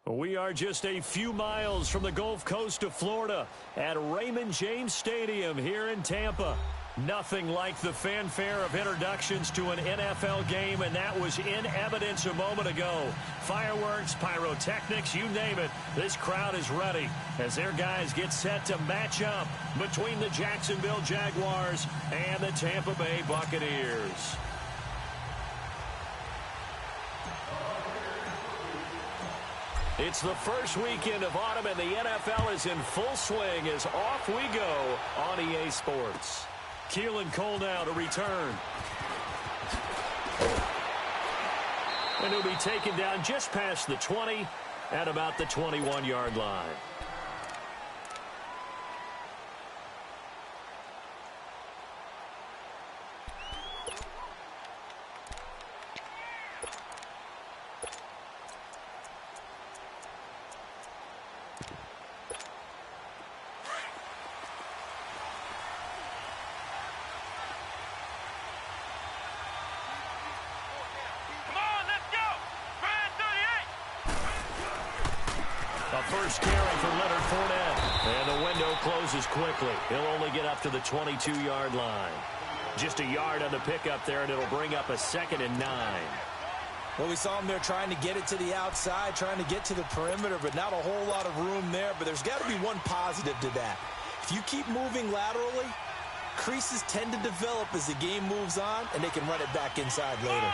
We are just a few miles from the Gulf Coast of Florida at Raymond James Stadium here in Tampa. Nothing like the fanfare of introductions to an NFL game, and that was in evidence a moment ago. Fireworks, pyrotechnics, you name it. This crowd is ready as their guys get set to match up between the Jacksonville Jaguars and the Tampa Bay Buccaneers. It's the first weekend of autumn, and the NFL is in full swing as off we go on EA Sports. Keelan Cole now to return. And he'll be taken down just past the 20 at about the 21-yard line. First carry for Leonard Fournette. And the window closes quickly. He'll only get up to the 22-yard line. Just a yard on the pickup there, and it'll bring up a 2nd and 9. Well, we saw him there trying to get it to the outside, trying to get to the perimeter, but not a whole lot of room there. But there's got to be one positive to that. If you keep moving laterally, creases tend to develop as the game moves on, and they can run it back inside later.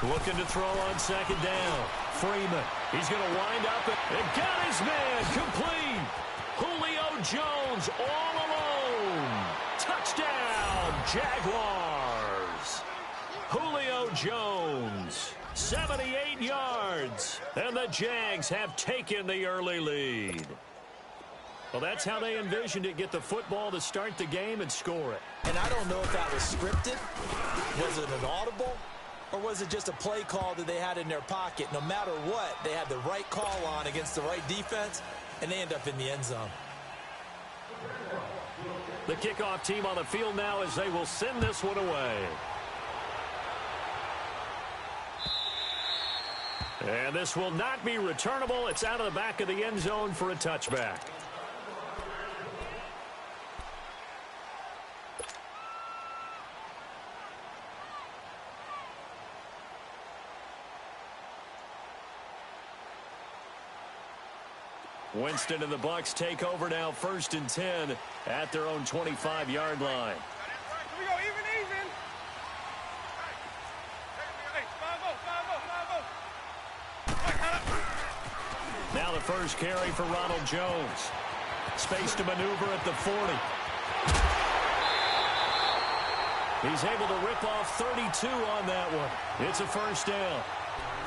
Looking to throw on 2nd down. Freeman. He's going to wind up and got his man complete. Julio Jones all alone. Touchdown, Jaguars. Julio Jones, 78 yards. And the Jags have taken the early lead. Well, that's how they envisioned it. Get the football to start the game and score it. And I don't know if that was scripted. Was it an audible? Or was it just a play call that they had in their pocket? No matter what, they had the right call on against the right defense, and they end up in the end zone. The kickoff team on the field now as they will send this one away. And this will not be returnable. It's out of the back of the end zone for a touchback. Winston and the Bucs take over now, 1st and 10 at their own 25-yard line. Here we go, even. Now the first carry for Ronald Jones. Space to maneuver at the 40. He's able to rip off 32 on that one. It's a 1st down.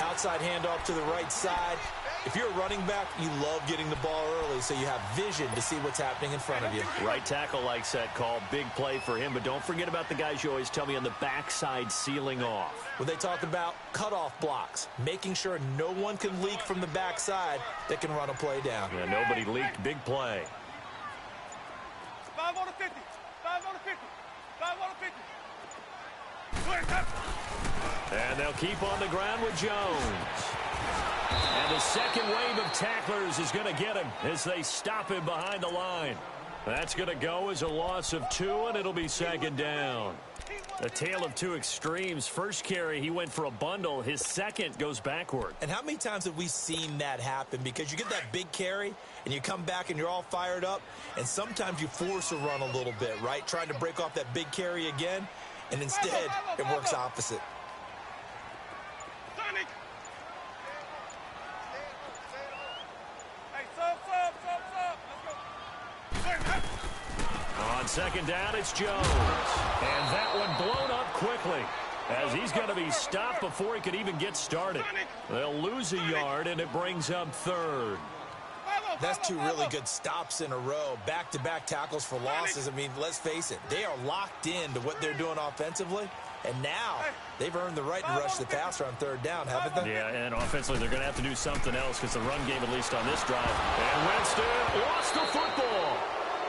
Outside handoff to the right side. If you're a running back, you love getting the ball early so you have vision to see what's happening in front of you. Right tackle likes that call. Big play for him, but don't forget about the guys you always tell me on the backside sealing off. Well, they talk about cutoff blocks, making sure no one can leak from the backside that can run a play down. Yeah, nobody leaked. Big play. 5 on the 50. 5 on the 50. 5 on the 50. And they'll keep on the ground with Jones. And the second wave of tacklers is going to get him as they stop him behind the line. That's going to go as a loss of 2, and it'll be 2nd down. A tale of two extremes. First carry, he went for a bundle. His second goes backward. And how many times have we seen that happen? Because you get that big carry, and you come back and you're all fired up, and sometimes you force a run a little bit, right? Trying to break off that big carry again, and instead it works opposite. On 2nd down, it's Jones. And that one blown up quickly as he's going to be stopped before he could even get started. They'll lose a yard, and it brings up 3rd. That's 2 really good stops in a row. Back-to-back tackles for losses. I mean, let's face it, they are locked into what they're doing offensively. And now they've earned the right to rush the passer on 3rd down, haven't they? Yeah, and offensively they're going to have to do something else because the run game, at least on this drive. And Winston lost the football.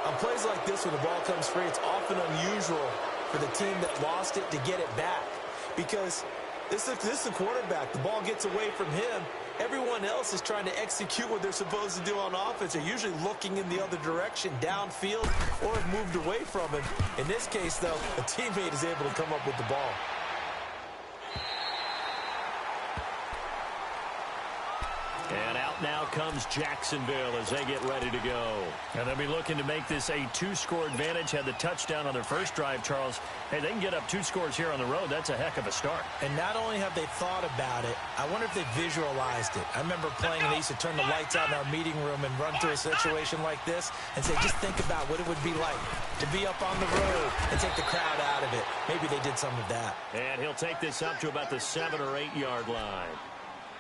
On plays like this, when the ball comes free, it's often unusual for the team that lost it to get it back. Because this is the quarterback. The ball gets away from him. Everyone else is trying to execute what they're supposed to do on offense. They're usually looking in the other direction, downfield, or have moved away from him. In this case, though, a teammate is able to come up with the ball. And out now comes Jacksonville as they get ready to go. And they'll be looking to make this a two-score advantage. Had the touchdown on their first drive, Charles. Hey, they can get up 2 scores here on the road. That's a heck of a start. And not only have they thought about it, I wonder if they visualized it. I remember playing, and they used to turn the lights out in our meeting room and run through a situation like this and say, just think about what it would be like to be up on the road and take the crowd out of it. Maybe they did some of that. And he'll take this up to about the 7 or 8 yard line.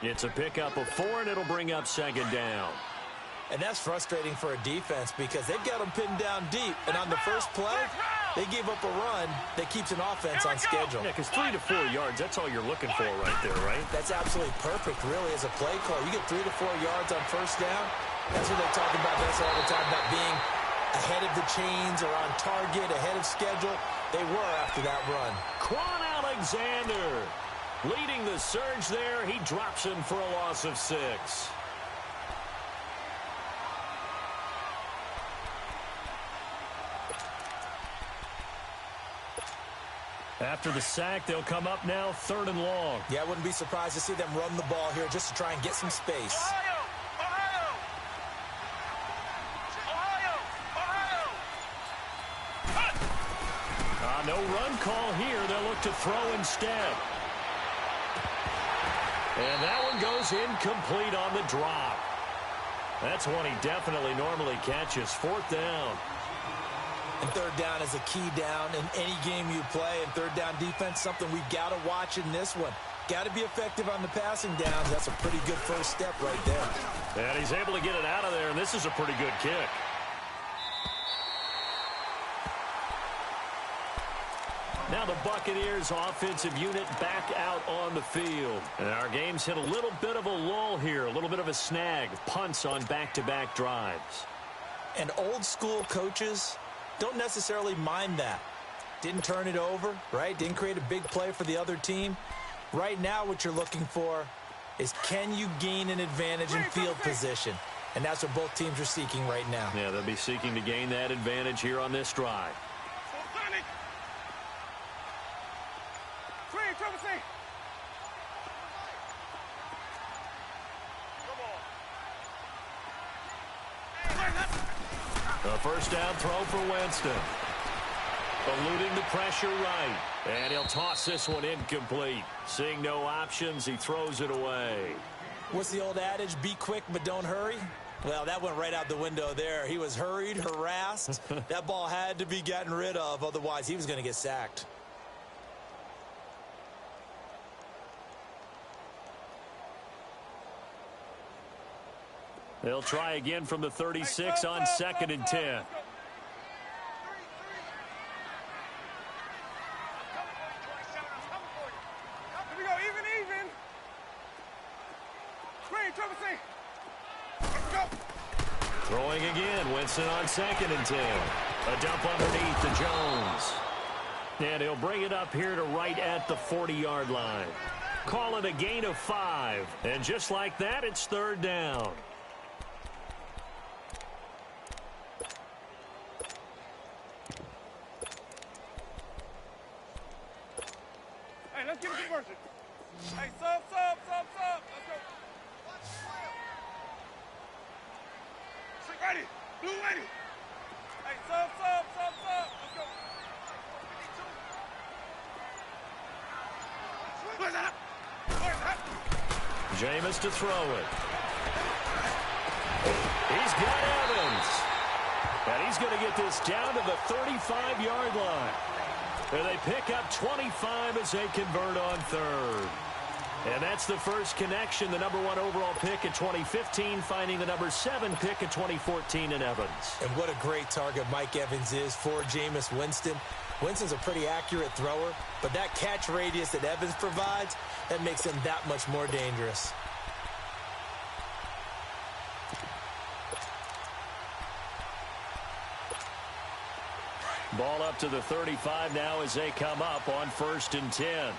It's a pickup of 4, and it'll bring up second down. And that's frustrating for a defense because they've got them pinned down deep. And on the first play, they gave up a run that keeps an offense on schedule. Yeah, because 3 to 4 yards, that's all you're looking for right there, right? That's absolutely perfect, really, as a play call. You get 3 to 4 yards on first down. That's what they talk about this all the time, about being ahead of the chains or on target, ahead of schedule. They were after that run. Quan Alexander leading the surge there. He drops him for a loss of 6. After the sack, they'll come up now 3rd and long. Yeah, I wouldn't be surprised to see them run the ball here just to try and get some space. No run call here. They'll look to throw instead. And that one goes incomplete on the drop. That's one he definitely normally catches. 4th down. And 3rd down is a key down in any game you play. And 3rd down defense, something we've got to watch in this one. Got to be effective on the passing downs. That's a pretty good first step right there. And he's able to get it out of there, and this is a pretty good kick. Now the Buccaneers offensive unit back out on the field. And our game's hit a little bit of a lull here, a little bit of a snag. Punts on back-to-back drives. And old school coaches don't necessarily mind that. Didn't turn it over, right? Didn't create a big play for the other team. Right now what you're looking for is, can you gain an advantage in field position? And that's what both teams are seeking right now. Yeah, they'll be seeking to gain that advantage here on this drive. A first down throw for Winston. Eluding the pressure right. And he'll toss this one incomplete. Seeing no options, he throws it away. What's the old adage? Be quick, but don't hurry. Well, that went right out the window there. He was hurried, harassed. That ball had to be gotten rid of. Otherwise, he was going to get sacked. They'll try again from the 36 on 2nd and 10. Here we go, even. Let's go. Throwing again, Winston on 2nd and 10. A dump underneath to Jones. And he'll bring it up here to right at the 40-yard line. Call it a gain of 5. And just like that, it's 3rd down. Hey, let's get a conversion. Hey, sub. Let's go. Stick ready. Blue ready. Hey, sub. Let's go. Where's that? Jameis to throw it. He's got Evans. And he's going to get this down to the 35-yard line. And they pick up 25 as they convert on 3rd. And that's the first connection, the number 1 overall pick in 2015, finding the number 7 pick in 2014 in Evans. And what a great target Mike Evans is for Jameis Winston. Winston's a pretty accurate thrower, but that catch radius that Evans provides, that makes him that much more dangerous. Ball up to the 35 now as they come up on 1st and 10.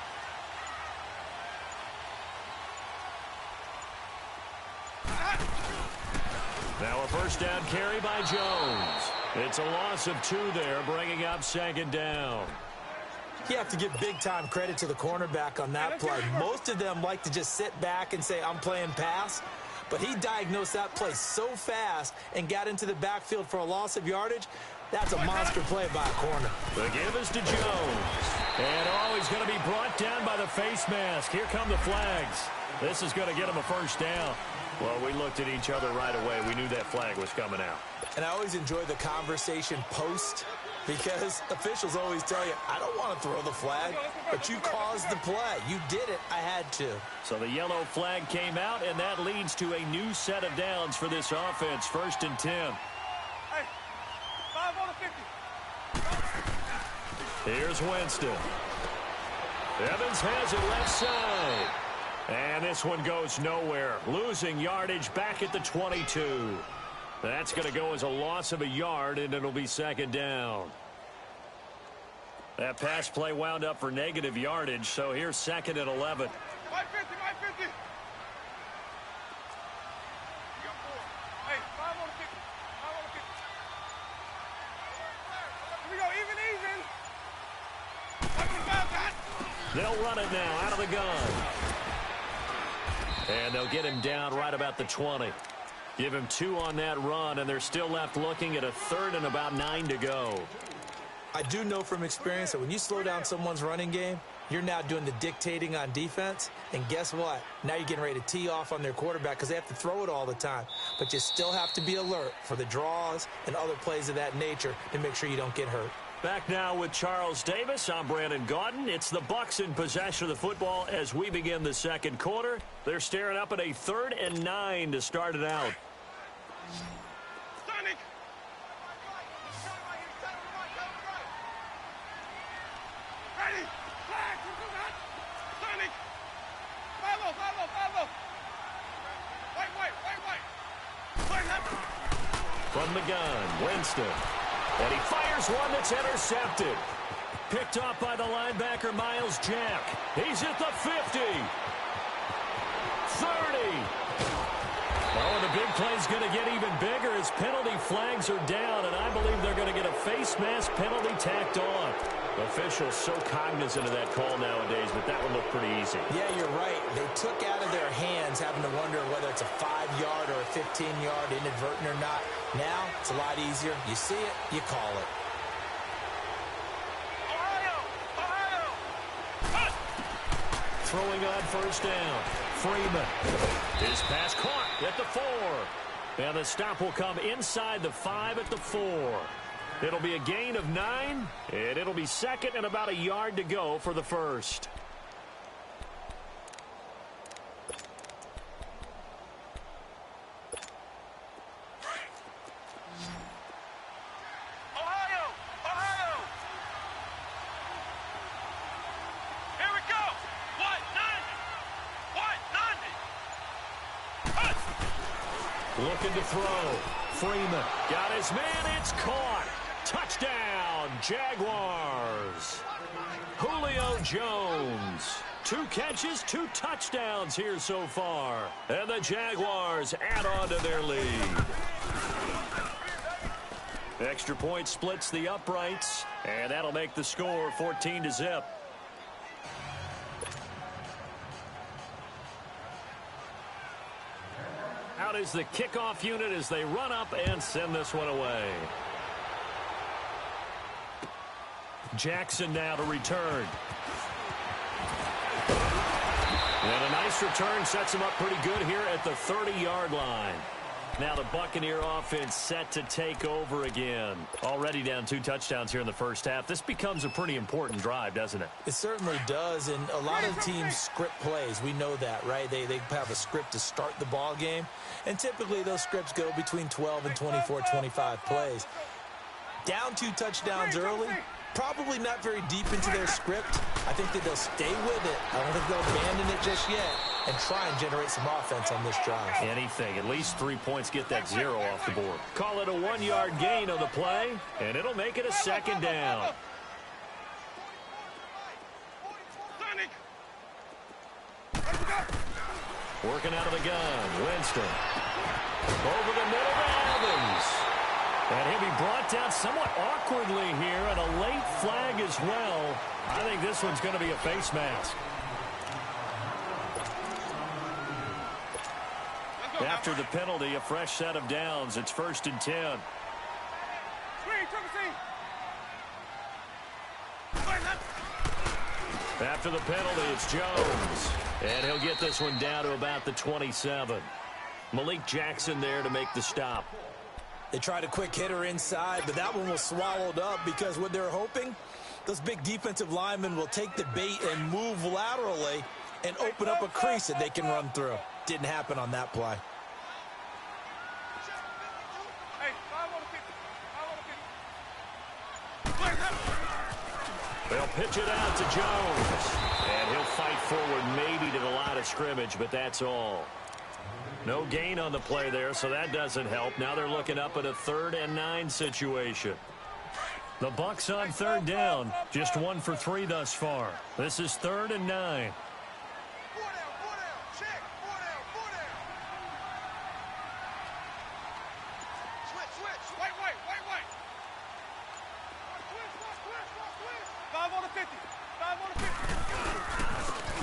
Now a first down carry by Jones. It's a loss of 2 there, bringing up 2nd down. You have to give big-time credit to the cornerback on that play. Most of them like to just sit back and say, I'm playing pass. But he diagnosed that play so fast and got into the backfield for a loss of yardage. That's a monster play by a corner. The give is to Jones. And he's going to be brought down by the face mask. Here come the flags. This is going to get him a first down. Well, we looked at each other right away. We knew that flag was coming out. And I always enjoy the conversation post because officials always tell you, I don't want to throw the flag, but you caused the play. You did it. I had to. So the yellow flag came out, and that leads to a new set of downs for this offense. 1st and 10. Hey, 5 on the 50. Here's Winston. Evans has it left side. And this one goes nowhere. Losing yardage back at the 22. That's going to go as a loss of a yard, and it'll be 2nd down. That pass play wound up for negative yardage, so here's 2nd and 11. My 50, my 50. Hey, 5 on the 50. 5 on the 50. Here we go, even. 5 on the 5, They'll run it now out of the gun. And they'll get him down right about the 20. Give him 2 on that run, and they're still left looking at a 3rd and about 9 to go. I do know from experience that when you slow down someone's running game, you're now doing the dictating on defense. And guess what? Now you're getting ready to tee off on their quarterback because they have to throw it all the time. But you still have to be alert for the draws and other plays of that nature to make sure you don't get hurt. Back now with Charles Davis. I'm Brandon Gaudin. It's the Bucs in possession of the football as we begin the 2nd quarter. They're staring up at a 3rd and 9 to start it out. Sonic. Ready. Flag. Sonic. Follow. Wait. From the gun, Winston. And he fires one that's intercepted. Picked off by the linebacker, Miles Jack. He's at the 50. 30. Oh, the big play's going to get even bigger as penalty flags are down, and I believe they're going to get a face mask penalty tacked on. Officials so cognizant of that call nowadays, but that one looked pretty easy. Yeah, you're right. They took out of their hands having to wonder whether it's a 5-yard or a 15-yard inadvertent or not. Now, it's a lot easier. You see it, you call it. Throwing on first down. Freeman. His pass caught at the 4. And the stop will come inside the 5 at the 4. It'll be a gain of 9, and it'll be 2nd and about a yard to go for the 1st. Looking to throw. Freeman got his man. It's caught. Touchdown, Jaguars. Julio Jones. 2 catches, 2 touchdowns here so far. And the Jaguars add on to their lead. Extra point splits the uprights, and that'll make the score 14-0. Out is the kickoff unit as they run up and send this one away. Jackson now to return. And a nice return sets him up pretty good here at the 30-yard line. Now the Buccaneer offense set to take over again. Already down 2 touchdowns here in the first half. This becomes a pretty important drive, doesn't it? It certainly does, and a lot of teams script plays. We know that, right? They have a script to start the ball game, and typically those scripts go between 12 and 24, 25 plays. Down 2 touchdowns early, probably not very deep into their script. I think that they'll stay with it. I don't think they'll abandon it just yet. and try and generate some offense on this drive. Anything. At least 3 points get that 0 off the board. Call it a 1-yard gain on the play, and it'll make it a second down. Working out of the gun. Winston. Over the middle to Evans. And he'll be brought down somewhat awkwardly here, and a late flag as well. I think this one's going to be a face mask. After the penalty, a fresh set of downs. It's 1st and 10. After the penalty, it's Jones. And he'll get this one down to about the 27. Malik Jackson there to make the stop. They tried a quick hitter inside, but that one was swallowed up because what they're hoping, those big defensive linemen will take the bait and move laterally and open up a crease that they can run through. Didn't happen on that play. They'll pitch it out to Jones. And he'll fight forward maybe to the line of scrimmage, but that's all. No gain on the play there, so that doesn't help. Now they're looking up at a 3rd and 9 situation. The Bucs on 3rd down. Just 1 for 3 thus far. This is 3rd and 9.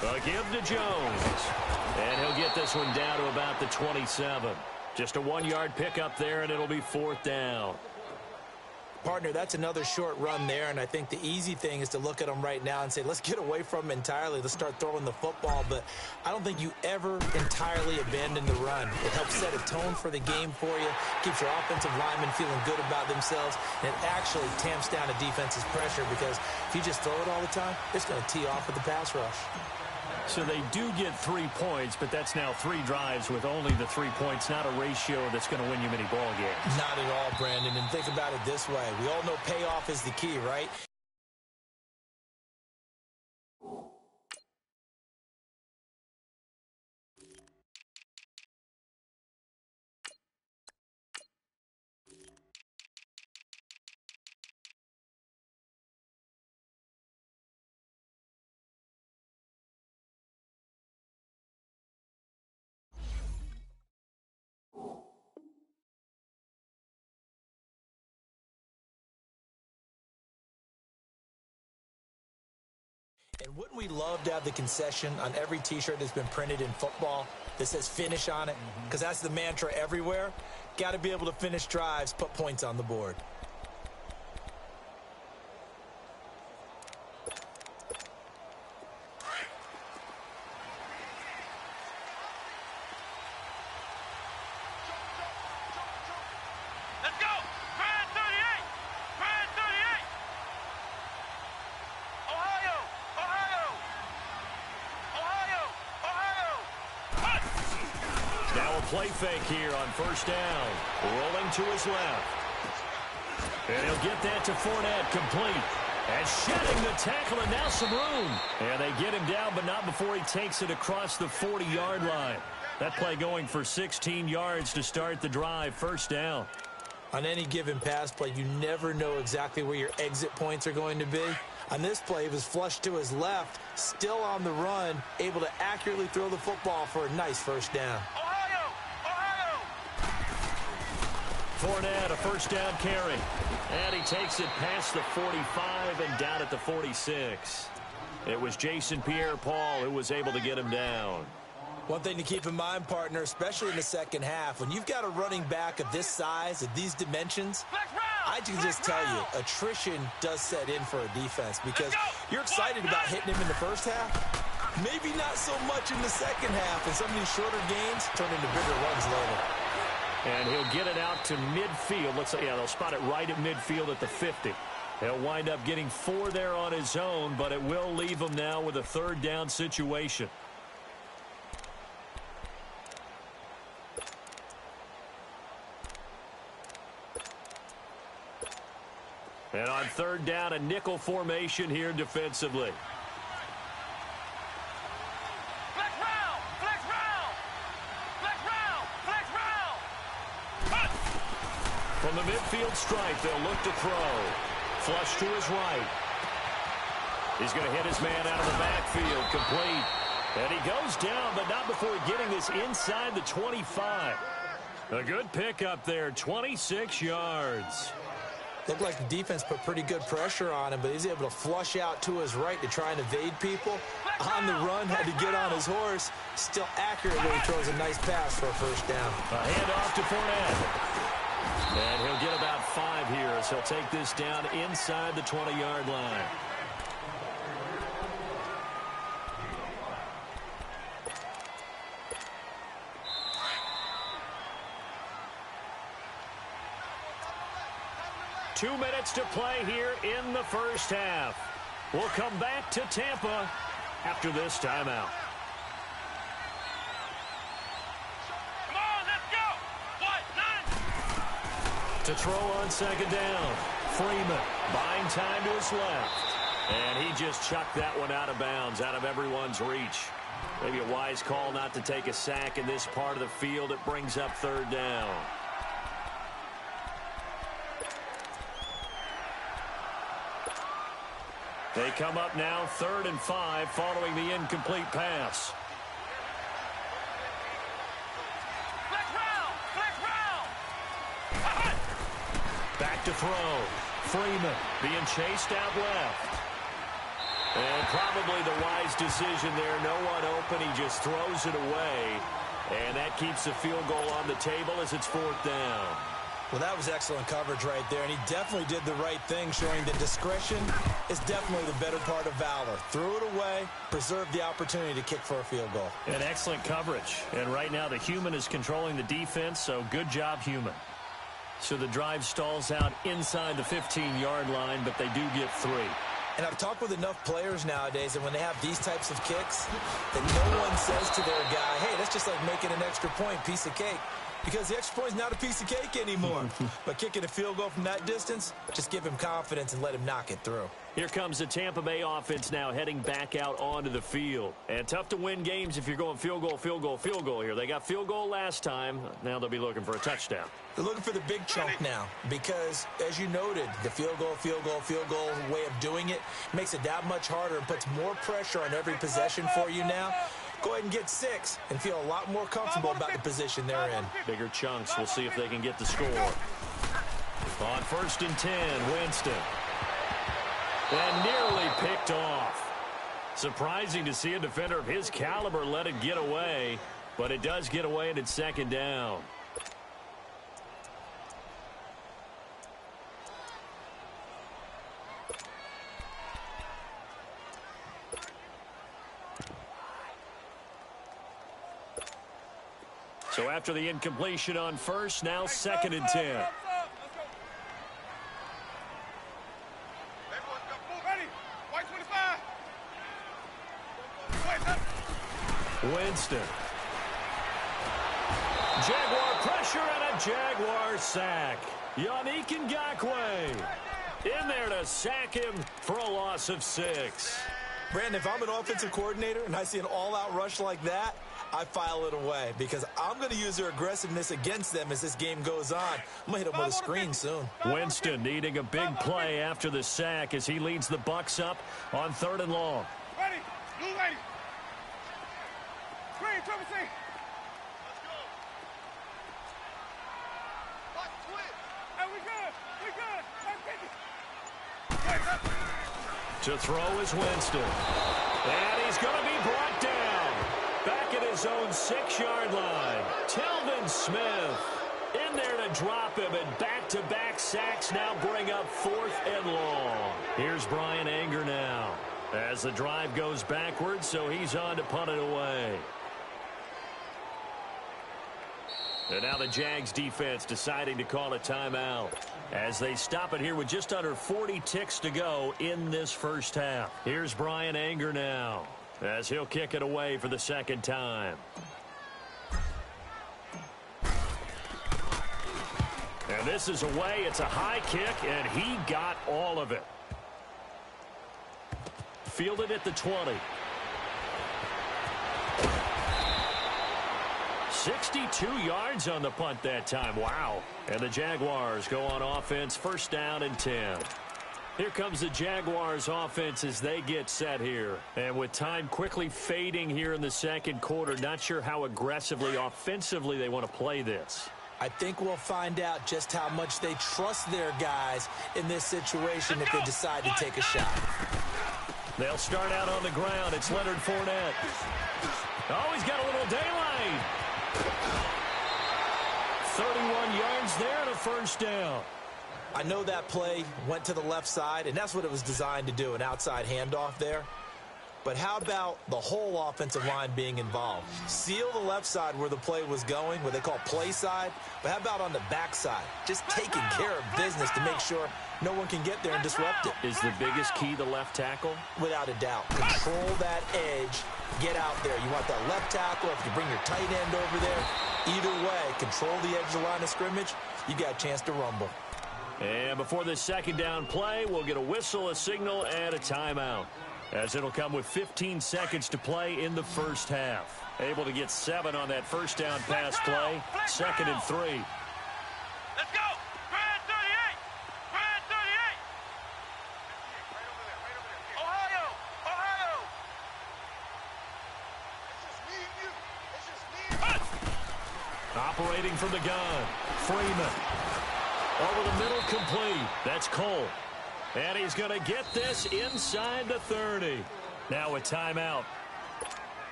A give to Jones. And he'll get this one down to about the 27. Just a 1-yard pickup there, and it'll be 4th down. Partner, that's another short run there, and I think the easy thing is to look at them right now and say, let's get away from them entirely. Let's start throwing the football, but I don't think you ever entirely abandon the run. It helps set a tone for the game for you, keeps your offensive linemen feeling good about themselves, and it actually tamps down a defense's pressure because if you just throw it all the time, it's going to tee off with the pass rush. So they do get 3 points, but that's now 3 drives with only the 3 points, not a ratio that's going to win you many ball games. Not at all, Brandon. And think about it this way. We all know payoff is the key, right? And wouldn't we love to have the concession on every T-shirt that's been printed in football that says finish on it? Because that's the mantra everywhere. Got to be able to finish drives, put points on the board. Play fake here on 1st down. Rolling to his left. And he'll get that to Fournette, complete. And shedding the tackle, and now some room. And they get him down, but not before he takes it across the 40-yard line. That play going for 16 yards to start the drive. 1st down. On any given pass play, you never know exactly where your exit points are going to be. On this play, he was flushed to his left, still on the run, able to accurately throw the football for a nice 1st down. Fournette, a 1st down carry. And he takes it past the 45 and down at the 46. It was Jason Pierre-Paul who was able to get him down. One thing to keep in mind, partner, especially in the second half, when you've got a running back of this size, of these dimensions, I can just tell you, attrition does set in for a defense because you're excited about hitting him in the first half. Maybe not so much in the second half, and some of these shorter gains turn into bigger runs later. And he'll get it out to midfield. Looks like, yeah, they'll spot it right at midfield at the 50. He'll wind up getting 4 there on his own, but it will leave him now with a 3rd down situation. And on 3rd down, a nickel formation here defensively. Flex route! Flex midfield stripe. They'll look to throw. Flush to his right. He's going to hit his man out of the backfield. Complete. And he goes down, but not before getting this inside the 25. A good pickup there, 26 yards. Looked like the defense put pretty good pressure on him, but he's able to flush out to his right to try and evade people. On the run, had to get on his horse. Still accurate when he throws a nice pass for a first down. A handoff to Fournette. And he'll get about 5 here as he'll take this down inside the 20-yard line. Two minutes to play here in the first half. We'll come back to Tampa after this timeout. Come on, let's go. 9. To throw on second down. Freeman buying time to his left. And he just chucked that one out of bounds, out of everyone's reach. Maybe a wise call not to take a sack in this part of the field. It brings up third down. They come up now 3rd and 5 following the incomplete pass. Back to throw. Freeman being chased out left. And probably the wise decision there. No one open. He just throws it away. And that keeps the field goal on the table as it's 4th down. Well, that was excellent coverage right there, and he definitely did the right thing, showing that discretion is definitely the better part of valor. Threw it away, preserved the opportunity to kick for a field goal. And excellent coverage. And right now the human is controlling the defense, so good job, human. So the drive stalls out inside the 15-yard line, but they do get 3. And I've talked with enough players nowadays, and when they have these types of kicks, that no one says to their guy, hey, that's just like making an extra point, piece of cake. Because the extra point is not a piece of cake anymore. But kicking a field goal from that distance, just give him confidence and let him knock it through. Here comes the Tampa Bay offense now heading back out onto the field. And tough to win games if you're going field goal, field goal, field goal here. They got field goal last time. Now they'll be looking for a touchdown. They're looking for the big chunk now because, as you noted, the field goal way of doing it makes it that much harder and puts more pressure on every possession for you now. Go ahead and get 6 and feel a lot more comfortable about the position they're in. Bigger chunks. We'll see if they can get the score. On 1st and 10, Winston. And nearly picked off. Surprising to see a defender of his caliber let it get away, but it does get away and it's 2nd down. So after the incompletion on 1st, now 2nd and 10. Winston. Jaguar pressure and a Jaguar sack. Yannick Ngakoue in there to sack him for a loss of 6. Brandon, if I'm an offensive coordinator and I see an all-out rush like that, I file it away because I'm going to use their aggressiveness against them as this game goes on. I'm going to hit them with a screen soon. Winston needing a big play after the sack as he leads the Bucs up on 3rd and long. Ready, blue lady. Screen, triple C. Let's go. Watch twist. Hey, we good. Let's take it. To throw is Winston. And he's going to be brought down. Back at his own 6-yard line. Telvin Smith in there to drop him, and back-to-back sacks now bring up 4th and long. Here's Brian Anger now as the drive goes backwards, so he's on to punt it away. And now the Jags defense deciding to call a timeout as they stop it here with just under 40 ticks to go in this first half. Here's Brian Anger now as he'll kick it away for the 2nd time. And this is away. It's a high kick, and he got all of it. Fielded at the 20. 62 yards on the punt that time. Wow. And the Jaguars go on offense, first down and 10. Here comes the Jaguars offense as they get set here. And with time quickly fading here in the second quarter, not sure how aggressively, offensively they want to play this. I think we'll find out just how much they trust their guys in this situation if they decide to take a shot. They'll start out on the ground. It's Leonard Fournette. Oh, he's got a little daylight. 31 yards there and a first down. I know that play went to the left side, and that's what it was designed to do, an outside handoff there. But how about the whole offensive line being involved? Seal the left side where the play was going, what they call play side. But how about on the back side? Just taking care of business to make sure no one can get there and disrupt it. Is the biggest key the left tackle? Without a doubt. Control that edge. Get out there. You want that left tackle. If you bring your tight end over there, either way, control the edge of the line of scrimmage, you got a chance to rumble. And before this second down play, we'll get a whistle, a signal, and a timeout, as it'll come with 15 seconds to play in the first half. Able to get 7 on that first down pass play. 2nd and 3. Let's go! Grand 38! Grand 38! Right over there. Ohio! Ohio! It's just me and you. Operating from the gun. Freeman. Over the middle, complete. That's Cole. And he's going to get this inside the 30. Now a timeout.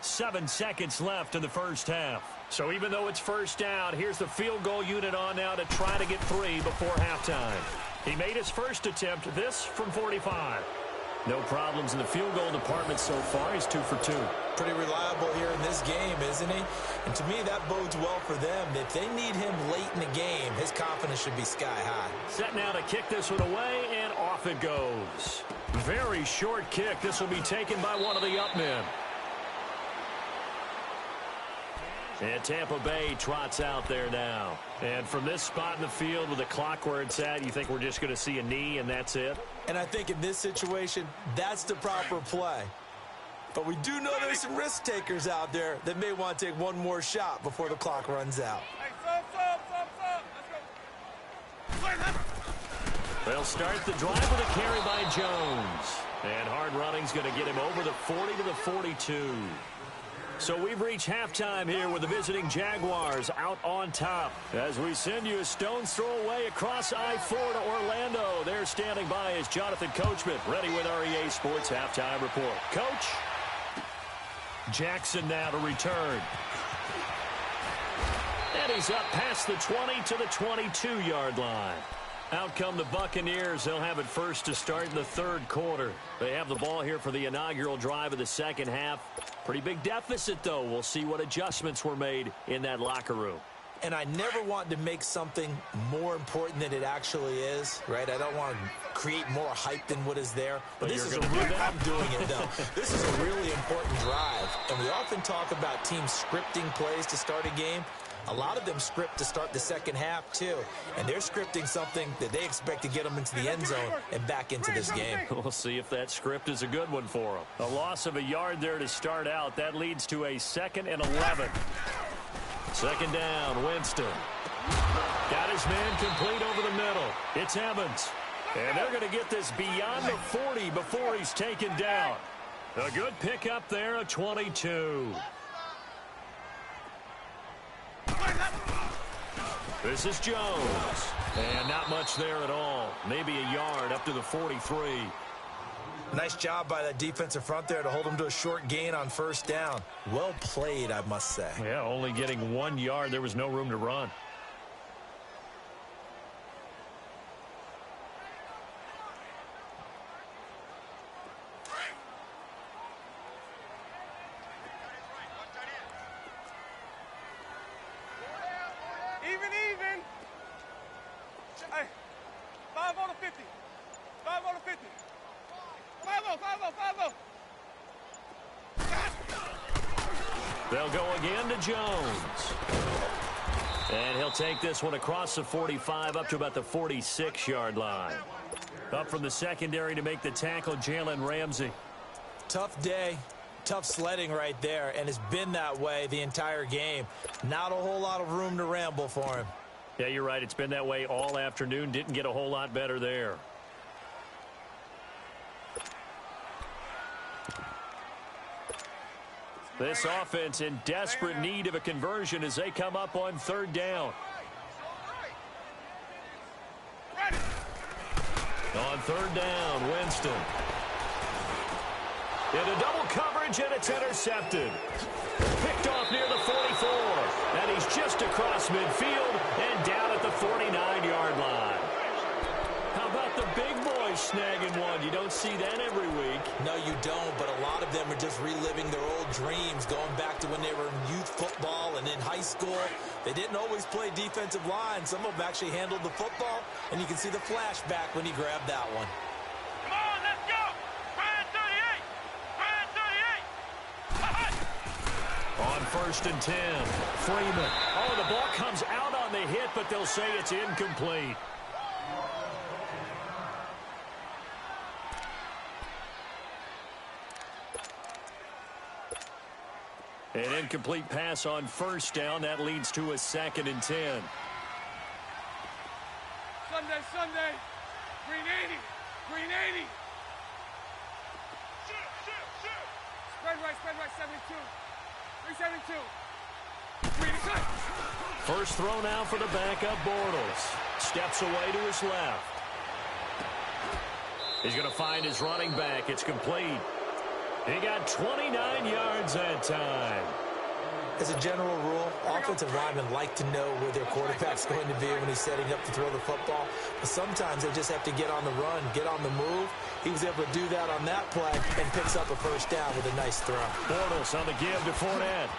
7 seconds left in the first half. So even though it's first down, here's the field goal unit on now to try to get 3 before halftime. He made his first attempt, this from 45. No problems in the field goal department so far. He's 2 for 2. Pretty reliable here in this game, isn't he? And to me, that bodes well for them. If they need him late in the game, his confidence should be sky high. Set now to kick this one away, and off it goes. Very short kick. This will be taken by one of the up men. And Tampa Bay trots out there now. And from this spot in the field with the clock where it's at, you think we're just going to see a knee and that's it? And I think in this situation, that's the proper play. But we do know there's some risk takers out there that may want to take one more shot before the clock runs out. Hey, stop. Let's go. They'll start the drive with a carry by Jones. And hard running's going to get him over the 40 to the 42. So we've reached halftime here with the visiting Jaguars out on top. As we send you a stone's throw away across I-4 to Orlando. There standing by is Jonathan Coachman, ready with our EA Sports Halftime Report. Coach, Jackson now to return. And he's up past the 20 to the 22-yard line. Out come the Buccaneers. They'll have it first to start in the third quarter. They have the ball here for the inaugural drive of the second half. Pretty big deficit, though. We'll see what adjustments were made in that locker room. And I never want to make something more important than it actually is, right? I don't want to create more hype than what is there. But this is a real, I'm doing it, though. This is a really important drive. And we often talk about teams scripting plays to start a game. A lot of them script to start the second half, too. And they're scripting something that they expect to get them into the end zone and back into this game. We'll see if that script is a good one for them. A loss of a yard there to start out. That leads to a 2nd and 11. Second down, Winston. Got his man complete over the middle. It's Evans. And they're going to get this beyond the 40 before he's taken down. A good pickup there, a 22. This is Jones. And not much there at all. Maybe a yard up to the 43. Nice job by that defensive front there to hold him to a short gain on first down. Well played, I must say. Yeah, only getting 1 yard. There was no room to run. Even. Hey, 5 on the 50. 5 on the 50. 5-0. They'll go again to Jones. And he'll take this one across the 45 up to about the 46-yard line. Up from the secondary to make the tackle, Jalen Ramsey. Tough day. Tough sledding right there, and it's been that way the entire game. Not a whole lot of room to ramble for him. Yeah, you're right. It's been that way all afternoon. Didn't get a whole lot better there. This offense in desperate need of a conversion as they come up on third down. On third down, Winston. Into double coverage, and it's intercepted. Picked off near the 44. And he's just across midfield and down at the 49-yard line. How about the big boys snagging one? You don't see that every week. No, you don't, but a lot of them are just reliving their old dreams, going back to when they were in youth football and in high school. They didn't always play defensive line. Some of them actually handled the football, and you can see the flashback when he grabbed that one. Come on, let's go! Brand 38! Brand 38! On first and 10, Freeman. Oh, the ball comes out on the hit, but they'll say it's incomplete. An incomplete pass on first down. That leads to a second and 10. Sunday. Green 80. Green 80. Spread right, 72. 372. Green cut. First throw now for the backup Bortles. Steps away to his left. He's going to find his running back. It's complete. He got 29 yards that time. As a general rule, offensive linemen like to know where their quarterback's going to be when he's setting up to throw the football. But sometimes they just have to get on the run, get on the move. He was able to do that on that play and picks up a first down with a nice throw. Bortles on the give to Fournette.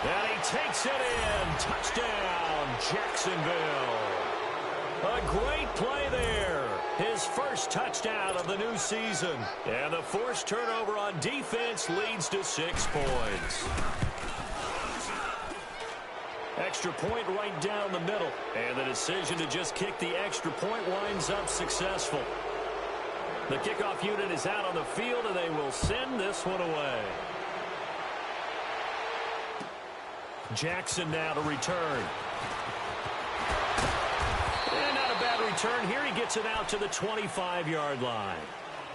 And he takes it in. Touchdown, Jacksonville. A great play there. His first touchdown of the new season. And the forced turnover on defense leads to 6 points. Extra point right down the middle. And the decision to just kick the extra point winds up successful. The kickoff unit is out on the field, and they will send this one away. Jackson now to return. And not a bad return here. He gets it out to the 25-yard line.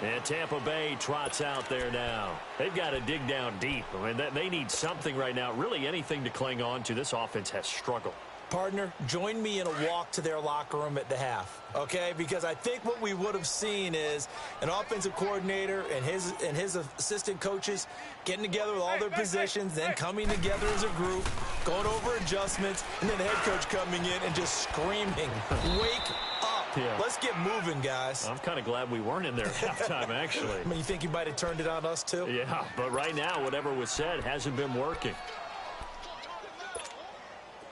And Tampa Bay trots out there now. They've got to dig down deep. I mean, they need something right now, really anything to cling on to. This offense has struggled. Partner, join me in a walk to their locker room at the half, okay? Because I think what we would have seen is an offensive coordinator and his assistant coaches getting together with all their positions, then coming together as a group, going over adjustments, and then the head coach coming in and just screaming, wake up. Yeah. Let's get moving, guys. I'm kind of glad we weren't in there at halftime, actually. I mean, you think you might have turned it on us, too? Yeah, but right now, whatever was said hasn't been working.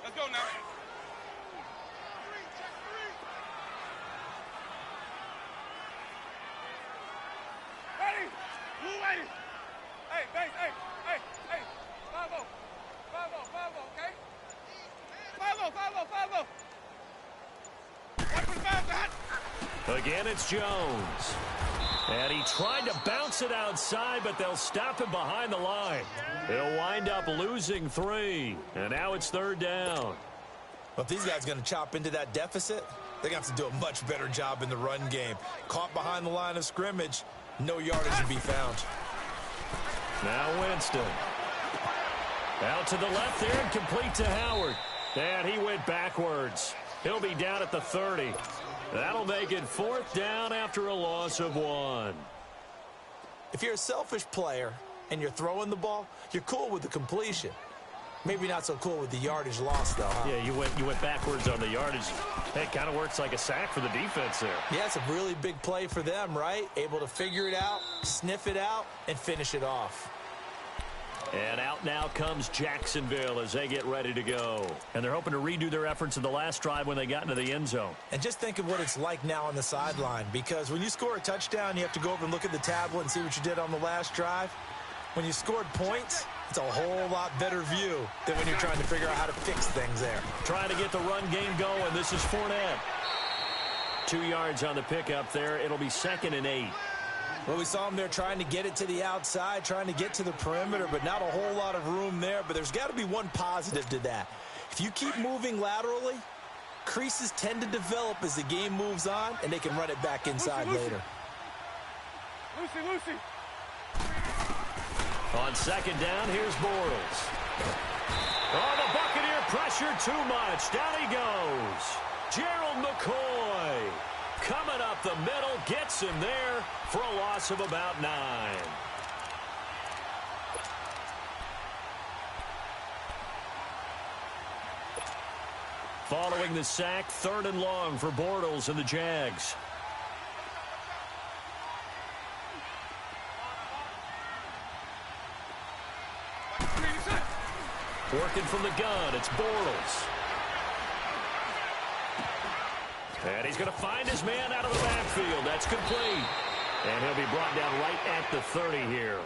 Let's go now. Hey, base, hey. 5-0, okay? 5-0. Watch for the bounce, hot. Again, it's Jones. And he tried to bounce it outside, but they'll stop him behind the line. He'll wind up losing 3. And now it's third down. Well, if these guys are going to chop into that deficit, they're going to have to do a much better job in the run game. Caught behind the line of scrimmage, no yardage to be found. Now Winston. Out to the left there and complete to Howard. And he went backwards. He'll be down at the 30. That'll make it 4th down after a loss of 1. If you're a selfish player and you're throwing the ball, you're cool with the completion. Maybe not so cool with the yardage loss, though, huh? Yeah, you went backwards on the yardage. It kind of works like a sack for the defense there. Yeah, it's a really big play for them, right? Able to figure it out, sniff it out, and finish it off. And out now comes Jacksonville as they get ready to go. And they're hoping to redo their efforts in the last drive when they got into the end zone. And just think of what it's like now on the sideline, because when you score a touchdown, you have to go over and look at the tablet and see what you did on the last drive. When you scored points, it's a whole lot better view than when you're trying to figure out how to fix things there. Trying to get the run game going. This is Fournette. 2 yards on the pickup there. It'll be 2nd and 8. Well, we saw him there trying to get it to the outside, trying to get to the perimeter, but not a whole lot of room there. But there's got to be one positive to that. If you keep moving laterally, creases tend to develop as the game moves on, and they can run it back inside later. Lucy. On second down, here's Bortles. Oh, the Buccaneer pressure too much. Down he goes. Gerald McCoy coming up the middle, gets him there for a loss of about 9. Following the sack, 3rd and long for Bortles and the Jags. Working from the gun, it's Bortles. And he's going to find his man out of the backfield. That's complete. And he'll be brought down right at the 30 here.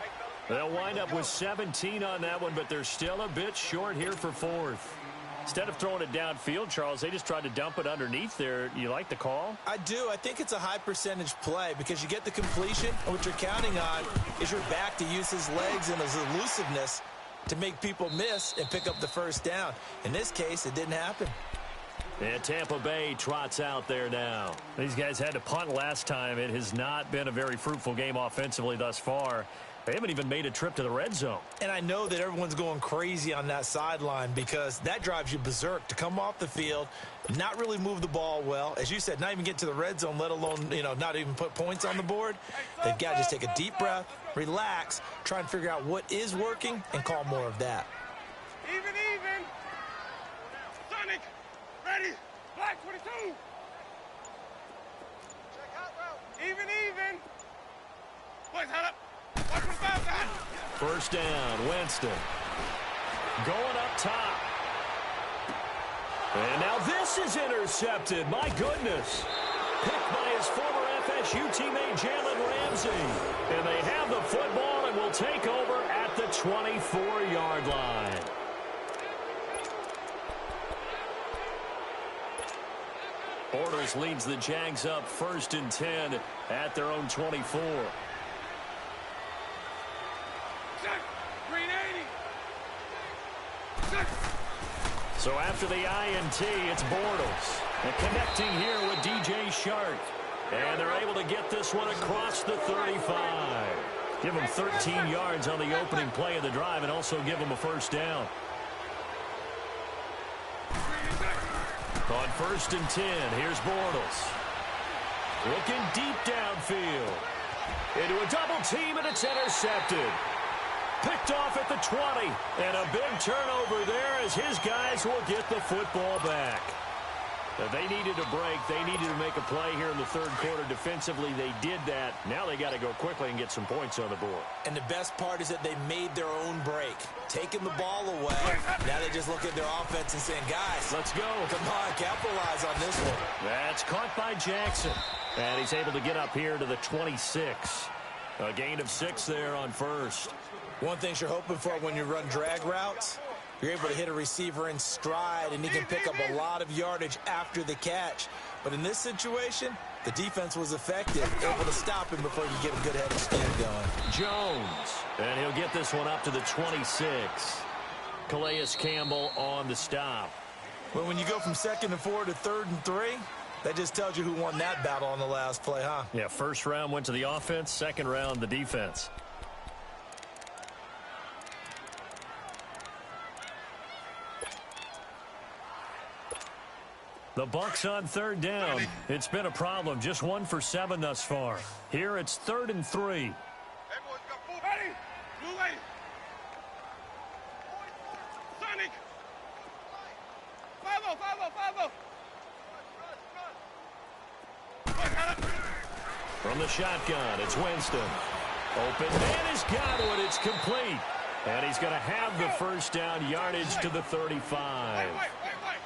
They'll wind up with 17 on that one, but they're still a bit short here for 4th. Instead of throwing it downfield, Charles, they just tried to dump it underneath there. You like the call? I do. I think it's a high percentage play because you get the completion, and what you're counting on is your back to use his legs and his elusiveness to make people miss and pick up the first down. In this case, it didn't happen. And Tampa Bay trots out there now. These guys had to punt last time. It has not been a very fruitful game offensively thus far. They haven't even made a trip to the red zone. And I know that everyone's going crazy on that sideline because that drives you berserk to come off the field, not really move the ball well. As you said, not even get to the red zone, let alone, not even put points on the board. They've got to just take a deep breath, relax, try and figure out what is working, and call more of that. Even. Sonic, ready. Black 22. Check out route. Even. Boys, head up. First down, Winston. Going up top. And now this is intercepted. My goodness. Picked by his former FSU teammate Jalen Ramsey. And they have the football and will take over at the 24-yard line. Bortles leads the Jags up 1st and 10 at their own 24. So after the INT, it's Bortles. And connecting here with DJ Shark. And they're able to get this one across the 35. Give them 13 yards on the opening play of the drive and also give them a first down. On 1st and 10, here's Bortles. Looking deep downfield. Into a double team, and it's intercepted. Picked off at the 20, and a big turnover there as his guys will get the football back. They needed a break. They needed to make a play here in the 3rd quarter. Defensively, they did that. Now they got to go quickly and get some points on the board. And the best part is that they made their own break. Taking the ball away. Now they just look at their offense and saying, guys, let's go. Come on, capitalize on this one. That's caught by Jackson. And he's able to get up here to the 26. A gain of 6 there on 1st. One thing you're hoping for when you run drag routes, you're able to hit a receiver in stride, and he can pick up a lot of yardage after the catch. But in this situation, the defense was effective, able to stop him before you get a good head of steam going. Jones, and he'll get this one up to the 26. Calais Campbell on the stop. Well, when you go from 2nd and 4 to 3rd and 3, that just tells you who won that battle on the last play, huh? Yeah, 1st round went to the offense, 2nd round the defense. The Bucs on 3rd down. It's been a problem. Just 1 for 7 thus far. Here it's 3rd and 3. Everyone's got full ready. Blue lane. Sonic. 5-0. From the shotgun, it's Winston. Open man is Gywu. It's complete. And he's going to have the first down, yardage to the 35.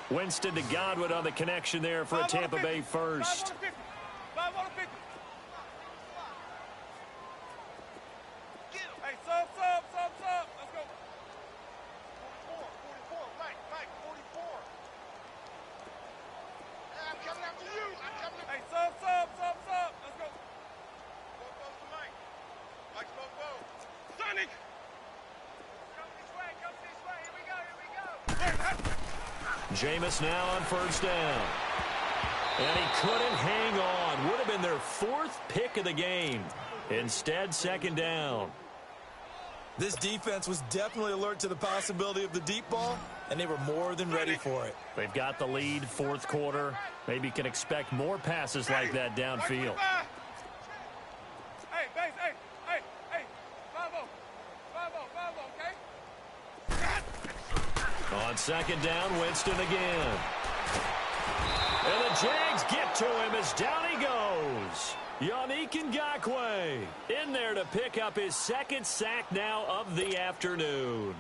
Winston to Godwin on the connection there for a Tampa Bay first. 5 on 50. Hey, sub. Let's go. 44. Right, 44. I'm coming after you. Hey, sub. Let's go. Go to Mike. Jameis now on first down. And he couldn't hang on. Would have been their 4th pick of the game. Instead, second down. This defense was definitely alert to the possibility of the deep ball, and they were more than ready for it. They've got the lead, 4th quarter. Maybe can expect more passes like that downfield. Hey, base, hey. 5-0, okay? On second down, Winston again. And the Jags get to him as down he goes. Gywu in there to pick up his 2nd sack now of the afternoon.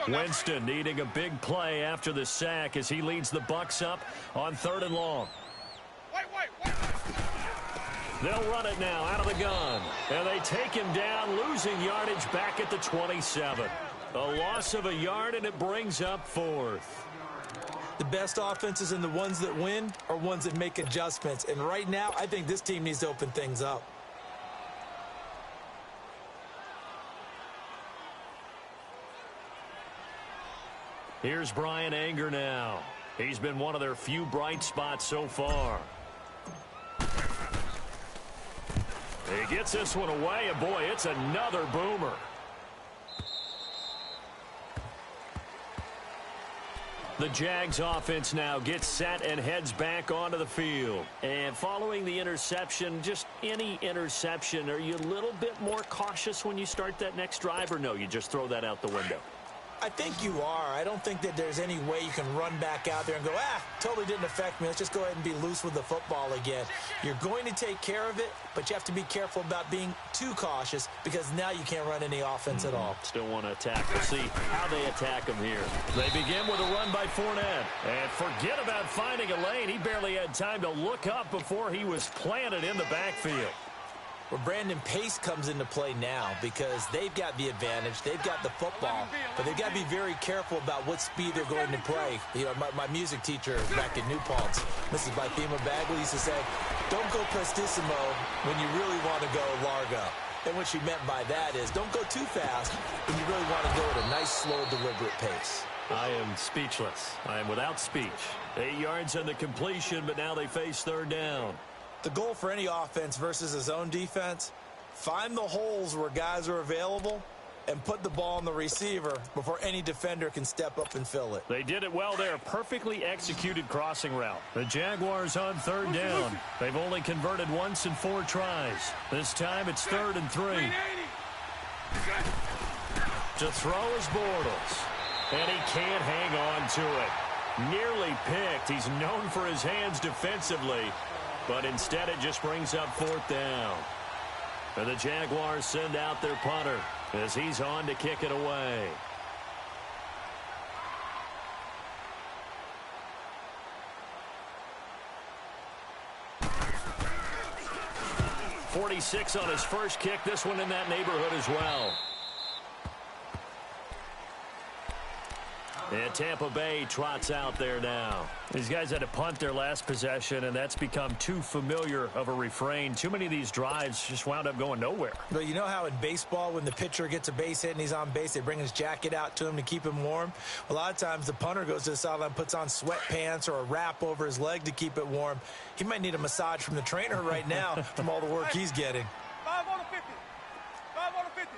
Winston needing a big play after the sack as he leads the Bucs up on 3rd and long. Wait. They'll run it now out of the gun. And they take him down, losing yardage back at the 27. A loss of a yard, and it brings up 4th. The best offenses and the ones that win are ones that make adjustments. And right now, I think this team needs to open things up. Here's Brian Anger now. He's been one of their few bright spots so far. He gets this one away, and boy, it's another boomer. The Jags offense now gets set and heads back onto the field. And following the interception, just any interception, are you a little bit more cautious when you start that next drive, or no, you just throw that out the window? I think you are. I don't think that there's any way you can run back out there and go, totally didn't affect me. Let's just go ahead and be loose with the football again. You're going to take care of it, but you have to be careful about being too cautious because now you can't run any offense at all. Still want to attack. We'll see how they attack him here. They begin with a run by Fournette. And forget about finding a lane. He barely had time to look up before he was planted in the backfield. Well, Brandon, pace comes into play now because they've got the advantage. They've got the football, but they've got to be very careful about what speed they're going to play. You know, my music teacher back in New Paltz, Mrs. Bythema Bagley, used to say, don't go prestissimo when you really want to go largo. And what she meant by that is don't go too fast when you really want to go at a nice, slow, deliberate pace. I am speechless. I am without speech. 8 yards on the completion, but now they face 3rd down. The goal for any offense versus his own defense, find the holes where guys are available and put the ball on the receiver before any defender can step up and fill it. They did it well there. Perfectly executed crossing route. The Jaguars on 3rd down. They've only converted once in 4 tries. This time it's 3rd and 3. To throw is Bortles. And he can't hang on to it. Nearly picked. He's known for his hands defensively. But instead it just brings up 4th down. And the Jaguars send out their punter as he's on to kick it away. .46 on his first kick. This one in that neighborhood as well. And Tampa Bay trots out there now. These guys had to punt their last possession, and that's become too familiar of a refrain. Too many of these drives just wound up going nowhere. But you know how in baseball, when the pitcher gets a base hit and he's on base, they bring his jacket out to him to keep him warm? A lot of times the punter goes to the sideline, puts on sweatpants or a wrap over his leg to keep it warm. He might need a massage from the trainer right now from all the work he's getting. 5 on the 50. 5 on the 50.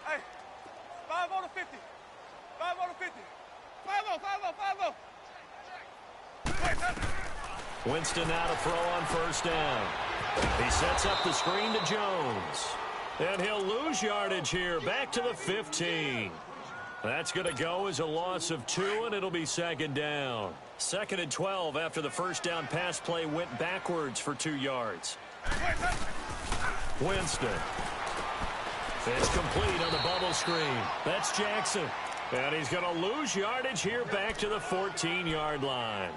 Hey, 5 on the 50. 5 on the 50. 5-0. Winston now to throw on first down. He sets up the screen to Jones. And he'll lose yardage here, back to the 15. That's going to go as a loss of 2, and it'll be 2nd down. 2nd and 12 after the first down pass play went backwards for 2 yards. Winston. It's complete on the bubble screen. That's Jackson. And he's going to lose yardage here back to the 14-yard line.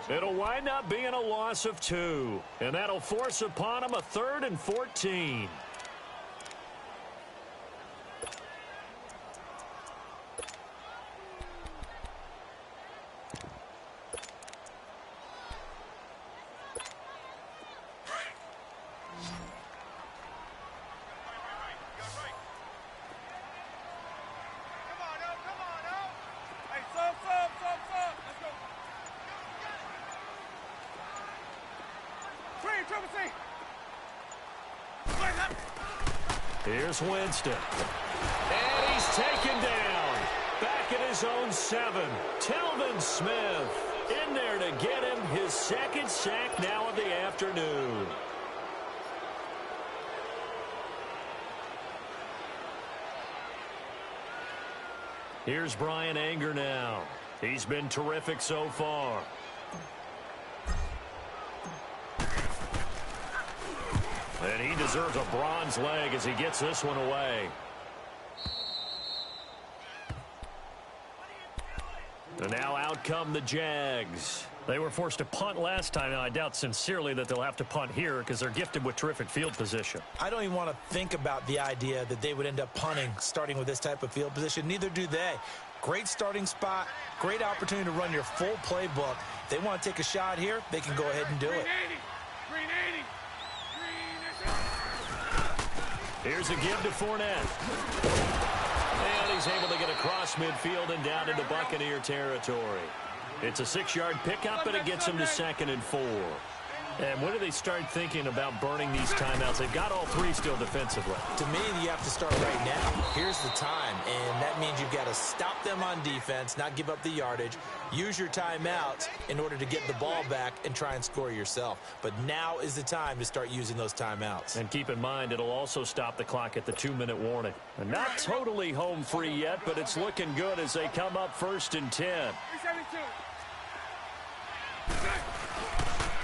It'll wind up being a loss of 2. And that'll force upon him a 3rd and 14. Here's Winston. And he's taken down. Back at his own 7. Telvin Smith in there to get him his second sack now of the afternoon. Here's Brian Anger now. He's been terrific so far. And he deserves a bronze leg as he gets this one away. And now out come the Jags. They were forced to punt last time, and I doubt sincerely that they'll have to punt here because they're gifted with terrific field position. I don't even want to think about the idea that they would end up punting starting with this type of field position. Neither do they. Great starting spot, great opportunity to run your full playbook. If they want to take a shot here, they can go ahead and do it. Here's a give to Fournette. And he's able to get across midfield and down into Buccaneer territory. It's a 6-yard pickup, and it gets him to 2nd and 4. And when do they start thinking about burning these timeouts? They've got all 3 still defensively. To me, you have to start right now. Here's the time, and that means you've got to stop them on defense, not give up the yardage, use your timeouts in order to get the ball back and try and score yourself. But now is the time to start using those timeouts. And keep in mind, it'll also stop the clock at the 2-minute warning. And not totally home free yet, but it's looking good as they come up 1st and 10.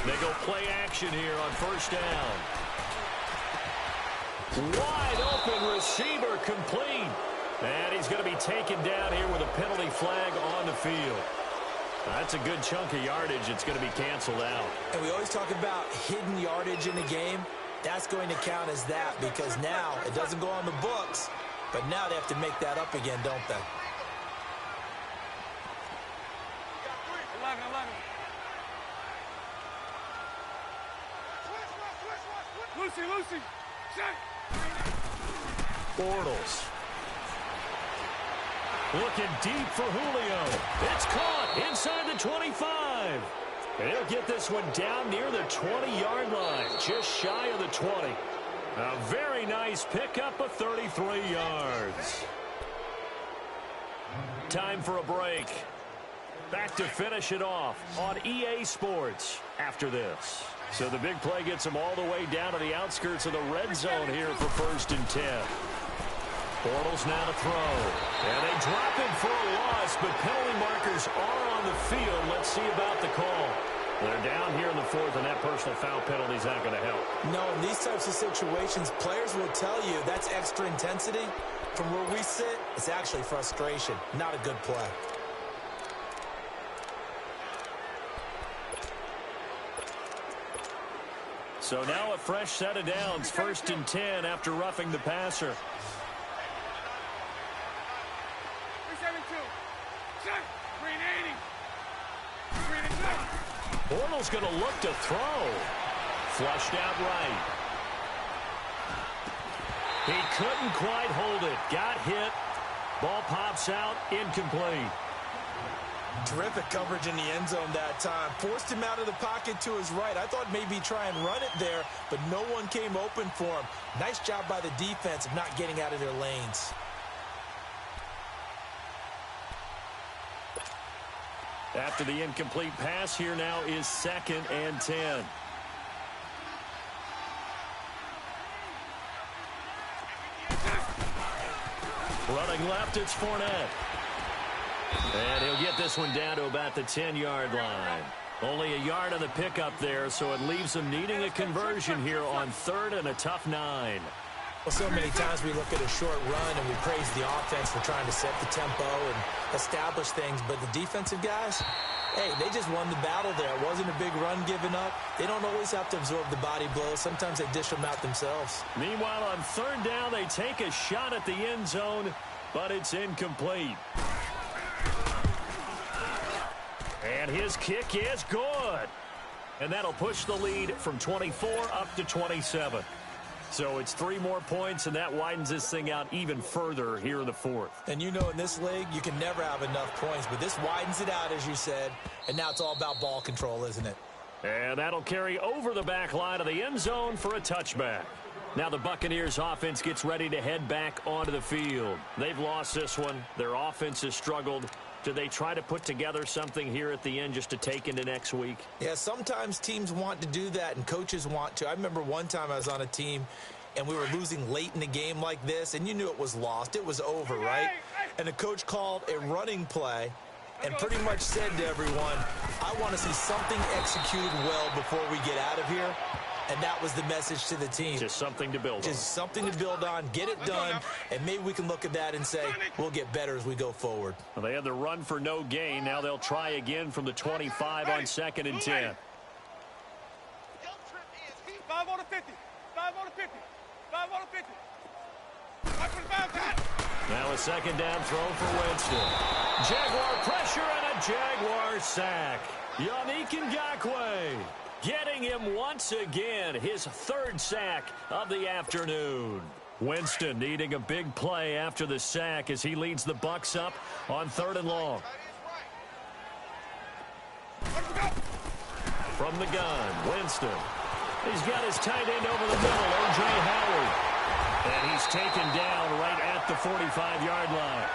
They go play action here on 1st down. Wide open receiver complete. And he's going to be taken down here with a penalty flag on the field. That's a good chunk of yardage. It's going to be canceled out. And we always talk about hidden yardage in a game. That's going to count as that because now it doesn't go on the books, but now they have to make that up again, don't they? 11. Lucy. Check. Bortles. Looking deep for Julio. It's caught inside the 25. And he'll get this one down near the 20-yard line, just shy of the 20. A very nice pickup of 33 yards. Time for a break. Back to finish it off on EA Sports after this. So the big play gets them all the way down to the outskirts of the red zone here for 1st and 10. Bortles now to throw. And they drop him for a loss, but penalty markers are on the field. Let's see about the call. They're down here in the 4th, and that personal foul penalty is not going to help. No, in these types of situations, players will tell you that's extra intensity. From where we sit, it's actually frustration, not a good play. So now a fresh set of downs, 1st and 10 after roughing the passer. 380. Bortles going to look to throw. Flushed out right. He couldn't quite hold it. Got hit. Ball pops out. Incomplete. Terrific coverage in the end zone that time. Forced him out of the pocket to his right. I thought maybe try and run it there, but no one came open for him. Nice job by the defense of not getting out of their lanes. After the incomplete pass, here now is 2nd and 10. Running left, it's Fournette. And he'll get this one down to about the 10-yard line. Only a yard on the pickup there, so it leaves them needing a conversion here on 3rd and a tough 9. Well, so many times we look at a short run and we praise the offense for trying to set the tempo and establish things, but the defensive guys, hey, they just won the battle there. It wasn't a big run given up. They don't always have to absorb the body blows. Sometimes they dish them out themselves. Meanwhile, on 3rd down, they take a shot at the end zone, but it's incomplete. And his kick is good. And that'll push the lead from 24 up to 27. So it's 3 more points, and that widens this thing out even further here in the 4th. And you know in this league, you can never have enough points, but this widens it out, as you said, and now it's all about ball control, isn't it? And that'll carry over the back line of the end zone for a touchback. Now the Buccaneers offense gets ready to head back onto the field. They've lost this one. Their offense has struggled. Do they try to put together something here at the end just to take into next week? Yeah, sometimes teams want to do that and coaches want to. I remember one time I was on a team and we were losing late in the game like this, and you knew it was lost. It was over, right? And the coach called a running play and pretty much said to everyone, I want to see something executed well before we get out of here. And that was the message to the team. Just something to build on. Just something to build on, get it done, and maybe we can look at that and say, we'll get better as we go forward. Well, they had the run for no gain. Now they'll try again from the 25 on 2nd and 10. 5 on the 50. 5 on the 50. 5 on the 50. 5 now a 2nd down throw for Winston. Jaguar pressure and a Jaguar sack. Yannick Ngakoue getting him once again, his 3rd sack of the afternoon. Winston needing a big play after the sack as he leads the Bucs up on 3rd and long. From the gun, Winston. He's got his tight end over the middle, O.J. Howard. And he's taken down right at the 45-yard line.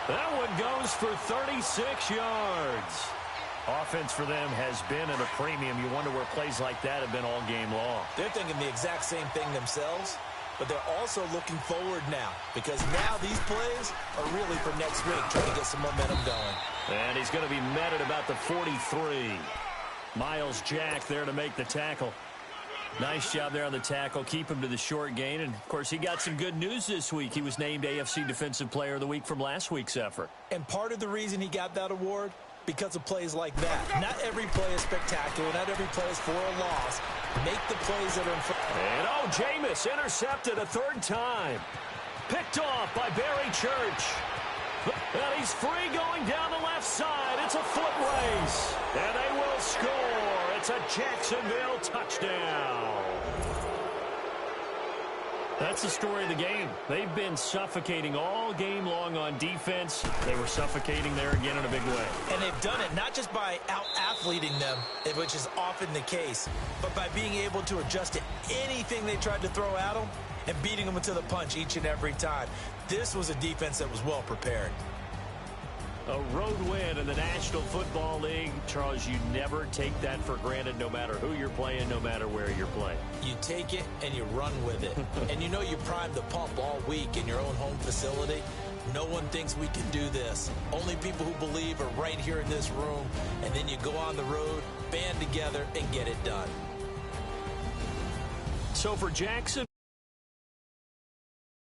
That one goes for 36 yards. Offense for them has been at a premium. You wonder where plays like that have been all game long. They're thinking the exact same thing themselves, but they're also looking forward now because now these plays are really for next week, trying to get some momentum going. And he's going to be met at about the 43. Miles Jack there to make the tackle. Nice job there on the tackle. Keep him to the short gain. And, of course, he got some good news this week. He was named AFC Defensive Player of the Week from last week's effort. And part of the reason he got that award, because of plays like that. Not every play is spectacular. Not every play is for a loss. Make the plays that are in front. And, Jameis intercepted a 3rd time. Picked off by Barry Church. And he's free going down the left side. It's a foot race. And they will score. It's a Jacksonville touchdown. That's the story of the game. They've been suffocating all game long on defense. They were suffocating there again in a big way. And they've done it not just by out-athleting them, which is often the case, but by being able to adjust to anything they tried to throw at them and beating them to the punch each and every time. This was a defense that was well prepared. A road win in the National Football League. Charles, you never take that for granted no matter who you're playing, no matter where you're playing. You take it and you run with it. And you know you primed the pump all week in your own home facility. No one thinks we can do this. Only people who believe are right here in this room. And then you go on the road, band together, and get it done. So for Jackson,